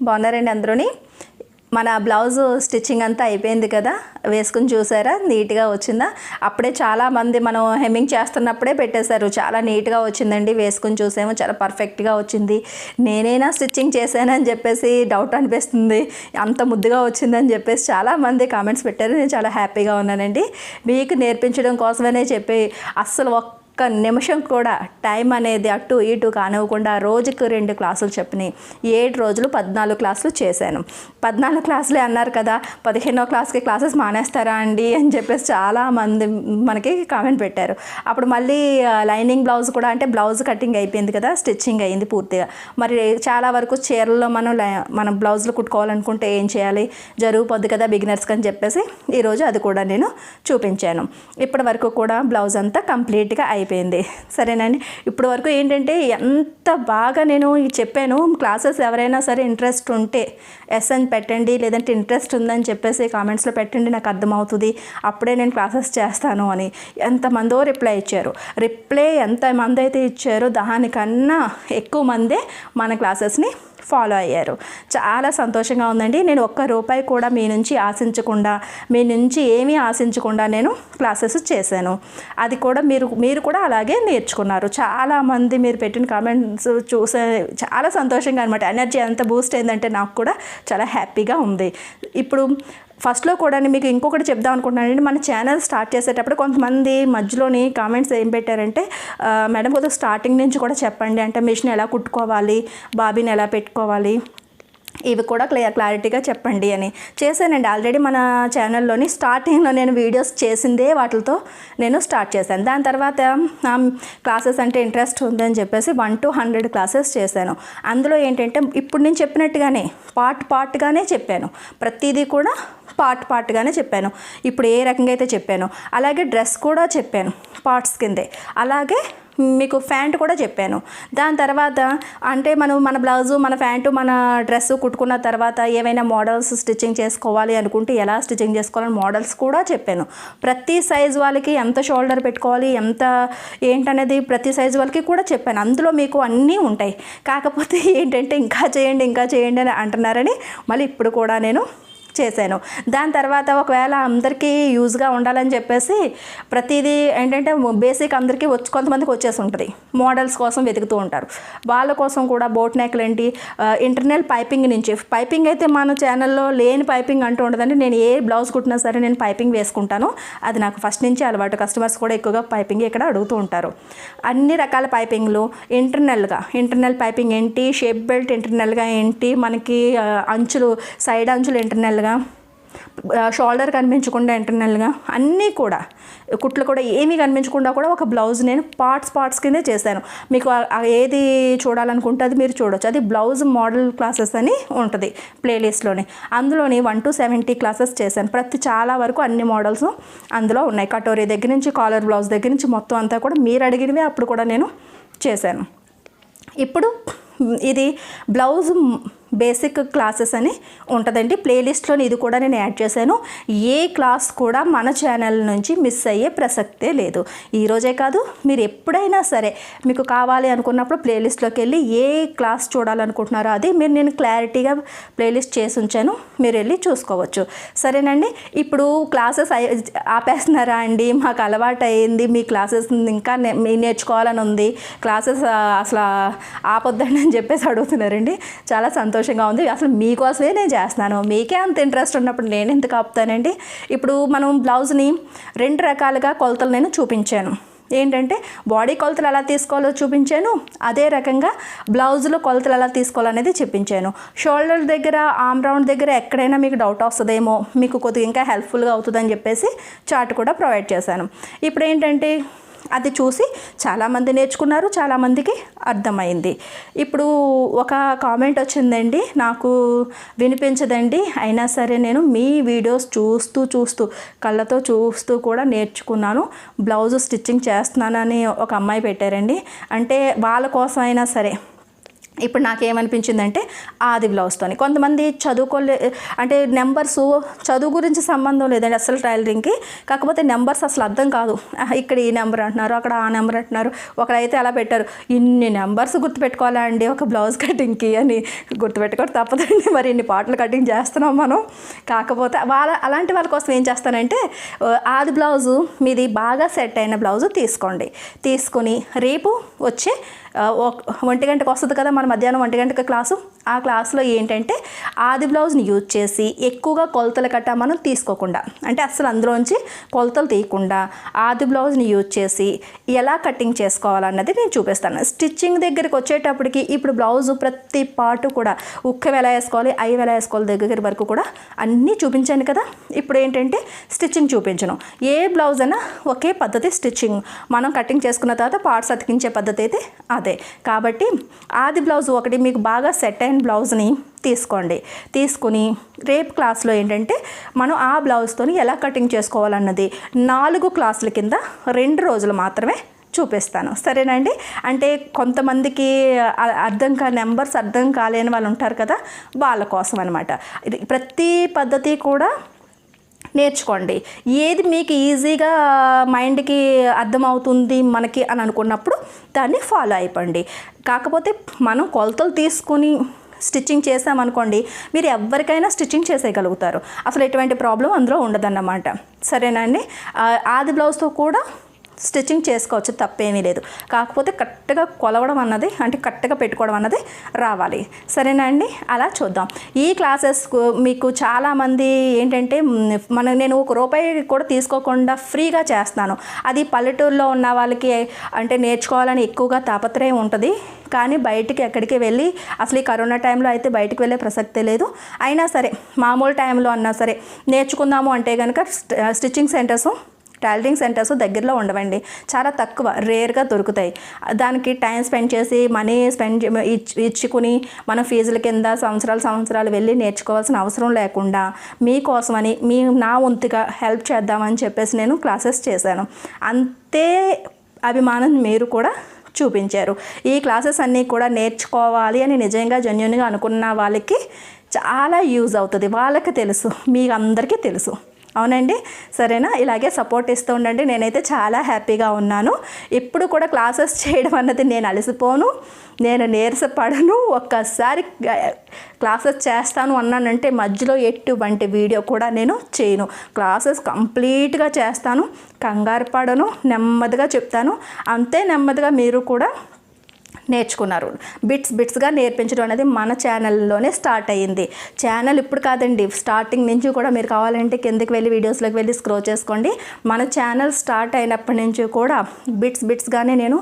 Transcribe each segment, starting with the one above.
బాగున్నారండి అందరూని. మన blouse stitching అంతా అయిపోయింది కదా, వేసుకుని చూసారా నీట్గా వచ్చిందా? అప్పుడే చాలామంది మనం హెమ్మింగ్ చేస్తున్నప్పుడే పెట్టేశారు, చాలా నీట్గా వచ్చిందండి, వేసుకుని చూసాము చాలా పర్ఫెక్ట్గా వచ్చింది, నేనైనా స్టిచ్చింగ్ చేశానని చెప్పేసి డౌట్ అనిపిస్తుంది, అంత ముద్దుగా వచ్చిందని చెప్పేసి చాలామంది కామెంట్స్ పెట్టారు. నేను చాలా హ్యాపీగా ఉన్నానండి. మీకు నేర్పించడం కోసమనే చెప్పి అస్సలు ఒక్క నిమిషం కూడా టైం అనేది అటు ఇటు కానివ్వకుండా రోజుకు 2 క్లాసులు చెప్పినాయి. 7 రోజులు 14 క్లాసులు చేశాను. 14 క్లాసులే అన్నారు కదా, 15వ క్లాస్కి క్లాసెస్ మానేస్తారా అండి అని చెప్పేసి చాలామంది మనకి కామెంట్ పెట్టారు. అప్పుడు మళ్ళీ లైనింగ్ బ్లౌజ్ కూడా, అంటే బ్లౌజ్ కటింగ్ అయిపోయింది కదా, స్టిచ్చింగ్ అయింది పూర్తిగా. మరి చాలా వరకు చీరల్లో మనం బ్లౌజులు కుట్టుకోవాలనుకుంటే ఏం చేయాలి, జరిగిపోద్ది కదా బిగినర్స్కి అని చెప్పేసి ఈరోజు అది కూడా నేను చూపించాను. ఇప్పటి వరకు కూడా బ్లౌజ్ అంతా కంప్లీట్గా అయిపోయింది. సరేనండి. ఇప్పుడు వరకు ఏంటంటే ఎంత బాగా నేను చెప్పాను, క్లాసెస్ ఎవరైనా సరే ఇంట్రెస్ట్ ఉంటే ఎస్ అని పెట్టండి, లేదంటే ఇంట్రెస్ట్ ఉందని చెప్పేసి కామెంట్స్లో పెట్టండి, నాకు అర్థమవుతుంది, అప్పుడే నేను క్లాసెస్ చేస్తాను అని ఎంతమందో రిప్లై ఇచ్చారు. రిప్లై ఎంతమంది అయితే ఇచ్చారో దానికన్నా ఎక్కువ మందే మన క్లాసెస్ని ఫాలో అయ్యారు. చాలా సంతోషంగా ఉందండి. నేను ఒక్క రూపాయి కూడా మీ నుంచి ఆశించకుండా, మీ నుంచి ఏమీ ఆశించకుండా నేను క్లాసెస్ చేశాను. అది కూడా మీరు కూడా అలాగే నేర్చుకున్నారు. చాలామంది మీరు పెట్టిన కామెంట్స్ చూసే చాలా సంతోషంగా అనమాట, ఎనర్జీ ఎంత బూస్ట్ అయిందంటే నాకు కూడా చాలా హ్యాపీగా ఉంది. ఇప్పుడు ఫస్ట్లో కూడా మీకు ఇంకొకటి చెప్దాం అనుకుంటున్నానండి. మన ఛానల్ స్టార్ట్ చేసేటప్పుడు కొంతమంది మధ్యలోని కామెంట్స్ ఏం పెట్టారంటే, మేడం కొద్దిగా స్టార్టింగ్ నుంచి కూడా చెప్పండి, అంటే మిషన్ ఎలా కుట్టుకోవాలి, బాబీని ఎలా పెట్టుకోవాలి, ఇవి కూడా క్లారిటీగా చెప్పండి అని చేశానండి. ఆల్రెడీ మన ఛానల్లోని స్టార్టింగ్లో నేను వీడియోస్ చేసిందే వాటితో నేను స్టార్ట్ చేశాను. దాని తర్వాత క్లాసెస్ అంటే ఇంట్రెస్ట్ ఉందని చెప్పేసి 1 to 100 క్లాసెస్ చేశాను. అందులో ఏంటంటే ఇప్పుడు నేను చెప్పినట్టుగానే పార్ట్గానే చెప్పాను, ప్రతిదీ కూడా పార్ట్గానే చెప్పాను. ఇప్పుడు ఏ రకంగా అయితే చెప్పాను అలాగే డ్రెస్ కూడా చెప్పాను పార్ట్స్ కిందే, అలాగే మీకు ప్యాంటు కూడా చెప్పాను. దాని తర్వాత అంటే మన బ్లౌజు, మన ప్యాంటు, మన డ్రెస్సు కుట్టుకున్న తర్వాత ఏమైనా మోడల్స్ స్టిచ్చింగ్ చేసుకోవాలి అనుకుంటే ఎలా స్టిచ్చింగ్ చేసుకోవాలని మోడల్స్ కూడా చెప్పాను. ప్రతి సైజు వాళ్ళకి ఎంత షోల్డర్ పెట్టుకోవాలి, ఎంత ఏంటనేది ప్రతి సైజు వాళ్ళకి కూడా చెప్పాను. అందులో మీకు అన్నీ ఉంటాయి. కాకపోతే ఏంటంటే ఇంకా చేయండి అని అంటున్నారని మళ్ళీ ఇప్పుడు కూడా నేను చేశాను. దాని తర్వాత ఒకవేళ అందరికీ యూజ్గా ఉండాలని చెప్పేసి ప్రతిదీ ఏంటంటే బేసిక్ అందరికీ కొంతమందికి వచ్చేసి ఉంటుంది, మోడల్స్ కోసం వెతుకుతూ ఉంటారు, వాళ్ళ కోసం కూడా బోట్ నెక్లు ఏంటి, ఇంటర్నల్ పైపింగ్ నుంచి, పైపింగ్ అయితే మన ఛానల్లో లేని పైపింగ్ అంటూ ఉండదండి. నేను ఏ బ్లౌజ్ కుట్టినా సరే నేను పైపింగ్ వేసుకుంటాను, అది నాకు ఫస్ట్ నుంచి అలవాటు. కస్టమర్స్ కూడా ఎక్కువగా పైపింగ్ ఇక్కడ అడుగుతూ ఉంటారు. అన్ని రకాల పైపింగ్లు ఇంటర్నల్ పైపింగ్ ఏంటి, షేప్ బెల్ట్ ఇంటర్నల్గా ఏంటి, మనకి అంచులు సైడ్ అంచులు ఇంటర్నల్, షోల్డర్ కనిపించకుండా ఇంటర్నల్గా అన్నీ కూడా, కుట్లు కూడా ఏమీ కనిపించకుండా కూడా ఒక బ్లౌజ్ నేను పార్ట్స్ కిందే చేశాను. మీకు ఏది చూడాలనుకుంటే అది మీరు చూడవచ్చు. అది బ్లౌజ్ మోడల్ క్లాసెస్ అని ఉంటుంది ప్లేలిస్ట్లోని. అందులోని 1 to 70 క్లాసెస్ చేశాను. చాలా వరకు అన్ని మోడల్స్ అందులో ఉన్నాయి. కటోరీ దగ్గర నుంచి కాలర్ బ్లౌజ్ దగ్గర నుంచి మొత్తం అంతా కూడా మీరు అడిగినవి అప్పుడు కూడా నేను చేశాను. ఇప్పుడు ఇది బ్లౌజ్ బేసిక్ క్లాసెస్ అని ఉంటుందండి ప్లేలిస్ట్లోని, ఇది కూడా నేను యాడ్ చేశాను. ఏ క్లాస్ కూడా మన ఛానల్ నుంచి మిస్ అయ్యే ప్రసక్తే లేదు. ఈరోజే కాదు, మీరు ఎప్పుడైనా సరే మీకు కావాలి అనుకున్నప్పుడు ప్లేలిస్ట్లోకి వెళ్ళి ఏ క్లాస్ చూడాలనుకుంటున్నారో అది నేను క్లారిటీగా ప్లేలిస్ట్ చేసి ఉంచాను, మీరు వెళ్ళి చూసుకోవచ్చు. సరేనండి. ఇప్పుడు క్లాసెస్ ఆపేస్తున్నారా అండి, మాకు అలవాటు అయ్యింది, మీ క్లాసెస్ ఇంకా నేర్చుకోవాలని ఉంది, క్లాసెస్ అసలు ఆపొద్దండి అని చెప్పేసి అడుగుతున్నారండి. చాలా సంతోషంగా ఉంది. అసలు మీకోసమే నేను చేస్తున్నాను, మీకే అంత ఇంట్రెస్ట్ ఉన్నప్పుడు నేను ఎందుకు ఆపుతానండి. ఇప్పుడు మనం బ్లౌజ్ని 2 రకాలుగా కొలతలు నేను చూపించాను. ఏంటంటే బాడీ కొలతలు ఎలా తీసుకోవాలో చూపించాను, అదే రకంగా బ్లౌజ్లో కొలతలు ఎలా తీసుకోవాలనేది చూపించాను. షోల్డర్ దగ్గర, ఆర్మ్ రౌండ్ దగ్గర ఎక్కడైనా మీకు డౌట్ వస్తుందేమో, మీకు కొద్దిగా ఇంకా హెల్ప్ఫుల్గా అవుతుందని చెప్పేసి చార్ట్ కూడా ప్రొవైడ్ చేశాను. ఇప్పుడు ఏంటంటే అది చూసి చాలామంది నేర్చుకున్నారు, చాలామందికి అర్థమైంది. ఇప్పుడు ఒక కామెంట్ వచ్చిందండి, నాకు వినిపించదండి, అయినా సరే నేను మీ వీడియోస్ చూస్తూ కళ్ళతో చూస్తూ కూడా నేర్చుకున్నాను, బ్లౌజ్ స్టిచ్చింగ్ చేస్తున్నానని ఒక అమ్మాయి పెట్టారండి. అంటే వాళ్ళ కోసం అయినా సరే ఇప్పుడు నాకేమనిపించిందంటే ఆది బ్లౌజ్తోని కొంతమంది అంటే నెంబర్స్ చదువు గురించి సంబంధం లేదండి అసలు టైలరింగ్కి, కాకపోతే నెంబర్స్ అసలు అర్థం కాదు. ఇక్కడ ఈ నెంబర్ అంటున్నారు, అక్కడ ఆ నెంబర్ అంటున్నారు. ఒకరైతే అలా పెట్టారు, ఇన్ని నెంబర్స్ గుర్తుపెట్టుకోవాలా అండి ఒక బ్లౌజ్ కటింగ్కి అని. గుర్తుపెట్టుకోవడం తప్పదండి, మరి ఇన్ని పాటలు కటింగ్ చేస్తున్నాం మనం. కాకపోతే అలాంటి వాళ్ళ కోసం ఏం చేస్తానంటే ఆది బ్లౌజు మీది బాగా సెట్ అయిన బ్లౌజు తీసుకొని రేపు వచ్చే 1 గంటకు వస్తుంది కదా మన మధ్యాహ్నం 1 గంటకి క్లాసు. ఆ క్లాస్లో ఏంటంటే ఆది బ్లౌజ్ని యూజ్ చేసి ఎక్కువగా కొలతలు కట్టా మనం తీసుకోకుండా, అంటే అసలు అందులోంచి కొలతలు తీయకుండా ఆది బ్లౌజ్ని యూజ్ చేసి ఎలా కటింగ్ చేసుకోవాలన్నది నేను చూపిస్తాను. స్టిచ్చింగ్ దగ్గరికి వచ్చేటప్పటికి ఇప్పుడు బ్లౌజు ప్రతి పార్ట్ కూడా ఉక్కం ఎలా వేసుకోవాలి, అయ్యి ఎలా వేసుకోవాలి దగ్గర వరకు కూడా అన్నీ చూపించాను కదా. ఇప్పుడు ఏంటంటే స్టిచ్చింగ్ చూపించను. ఏ బ్లౌజ్ అయినా ఒకే పద్ధతి స్టిచ్చింగ్, మనం కటింగ్ చేసుకున్న తర్వాత పార్ట్స్ అతికించే పద్ధతి అయితే అదే. కాబట్టి ఆది బ్లౌజ్ ఒకటి మీకు బాగా సెట్ అయిన బ్లౌజ్ని తీసుకుని రేపు క్లాస్లో ఏంటంటే మనం ఆ బ్లౌజ్తోని ఎలా కటింగ్ చేసుకోవాలన్నది 4 క్లాసుల కింద 2 రోజులు మాత్రమే చూపిస్తాను. సరేనండి. అంటే కొంతమందికి నెంబర్స్ అర్థం కాలేని వాళ్ళు ఉంటారు కదా, వాళ్ళ కోసం అనమాట. ప్రతి పద్ధతి కూడా నేర్చుకోండి. ఏది మీకు ఈజీగా మైండ్కి అర్థమవుతుంది మనకి అని అనుకున్నప్పుడు దాన్ని ఫాలో అయిపోండి. కాకపోతే మనం కొలతలు తీసుకుని స్టిచ్చింగ్ చేసామనుకోండి, మీరు ఎవరికైనా స్టిచ్చింగ్ చేసేయగలుగుతారు. అసలు ఎటువంటి ప్రాబ్లం అందులో ఉండదన్నమాట. సరేనండి. ఆది బ్లౌజ్తో కూడా స్టిచ్చింగ్ చేసుకోవచ్చు, తప్పేమీ లేదు. కాకపోతే కరెక్ట్గా కొలవడం అన్నది, అంటే కరెక్ట్గా పెట్టుకోవడం అన్నది రావాలి. సరేనా అండి. అలా చూద్దాం. ఈ క్లాసెస్ మీకు చాలామంది ఏంటంటే నేను ₹1 కూడా తీసుకోకుండా ఫ్రీగా చేస్తాను. అది పల్లెటూరులో ఉన్న వాళ్ళకి అంటే నేర్చుకోవాలని ఎక్కువగా తాపత్రయం ఉంటుంది, కానీ బయటికి ఎక్కడికి వెళ్ళి అసలు ఈ కరోనా టైంలో అయితే బయటికి వెళ్ళే ప్రసక్తే లేదు. అయినా సరే మామూలు టైంలో అన్నా సరే నేర్చుకుందాము అంటే కనుక స్టిచ్చింగ్ సెంటర్స్, టైలరింగ్ సెంటర్స్ దగ్గరలో ఉండవండి, చాలా తక్కువ, రేర్గా దొరుకుతాయి. దానికి టైం స్పెండ్ చేసి మనీ ఇచ్చుకుని మన ఫీజుల కింద సంవత్సరాలు వెళ్ళి నేర్చుకోవాల్సిన అవసరం లేకుండా మీకోసమని నా వంతుగా హెల్ప్ చేద్దామని చెప్పేసి నేను క్లాసెస్ చేశాను. అంతే అభిమానం మీరు కూడా చూపించారు. ఈ క్లాసెస్ అన్నీ కూడా నేర్చుకోవాలి అని నిజంగా జెన్యూన్గా అనుకున్న వాళ్ళకి చాలా యూజ్ అవుతుంది. వాళ్ళకి తెలుసు, మీకు అందరికీ తెలుసు. అవునండి. సరేనా. ఇలాగే సపోర్ట్ ఇస్తూ ఉండండి. నేనైతే చాలా హ్యాపీగా ఉన్నాను. ఎప్పుడు కూడా క్లాసెస్ చేయడం అన్నది నేను అలసిపోను, నేను నీరసపడను. ఒక్కసారి క్లాసెస్ చేస్తాను అన్నానంటే మధ్యలో ఎటువంటి వీడియో కూడా నేను చేయను. క్లాసెస్ కంప్లీట్గా చేస్తాను, కంగారు పడను, నెమ్మదిగా చెప్తాను. అంతే నెమ్మదిగా మీరు కూడా నేర్చుకున్నారు. బిట్స్గా నేర్పించడం అనేది మన ఛానల్లోనే స్టార్ట్ అయ్యింది. ఛానల్ ఇప్పుడు కాదండి, స్టార్టింగ్ నుంచి కూడా మీరు కావాలంటే కిందకి వెళ్ళి వీడియోస్లోకి వెళ్ళి స్క్రోల్ చేసుకోండి. మన ఛానల్ స్టార్ట్ అయినప్పటి నుంచి కూడా బిట్స్గానే నేను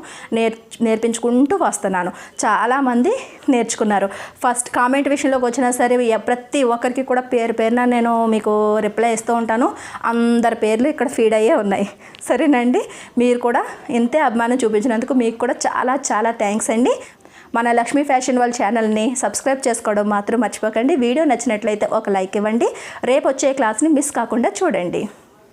నేర్పించుకుంటూ వస్తున్నాను. చాలామంది నేర్చుకున్నారు. ఫస్ట్ కామెంట్ విషయంలోకి వచ్చినా సరే ప్రతి ఒక్కరికి కూడా పేరున నేను మీకు రిప్లై ఇస్తూ ఉంటాను. అందరి పేర్లు ఇక్కడ ఫీడ్ అయ్యే ఉన్నాయి. సరేనండి. మీరు కూడా ఇంతే అభిమానం చూపించినందుకు మీకు కూడా చాలా చాలా థ్యాంక్స్ అండి. మన లక్ష్మీ ఫ్యాషన్ వాళ్ళ ఛానల్ని సబ్స్క్రైబ్ చేసుకోవడం మాత్రం మర్చిపోకండి. వీడియో నచ్చినట్లయితే ఒక లైక్ ఇవ్వండి. రేపు వచ్చే క్లాస్ని మిస్ కాకుండా చూడండి.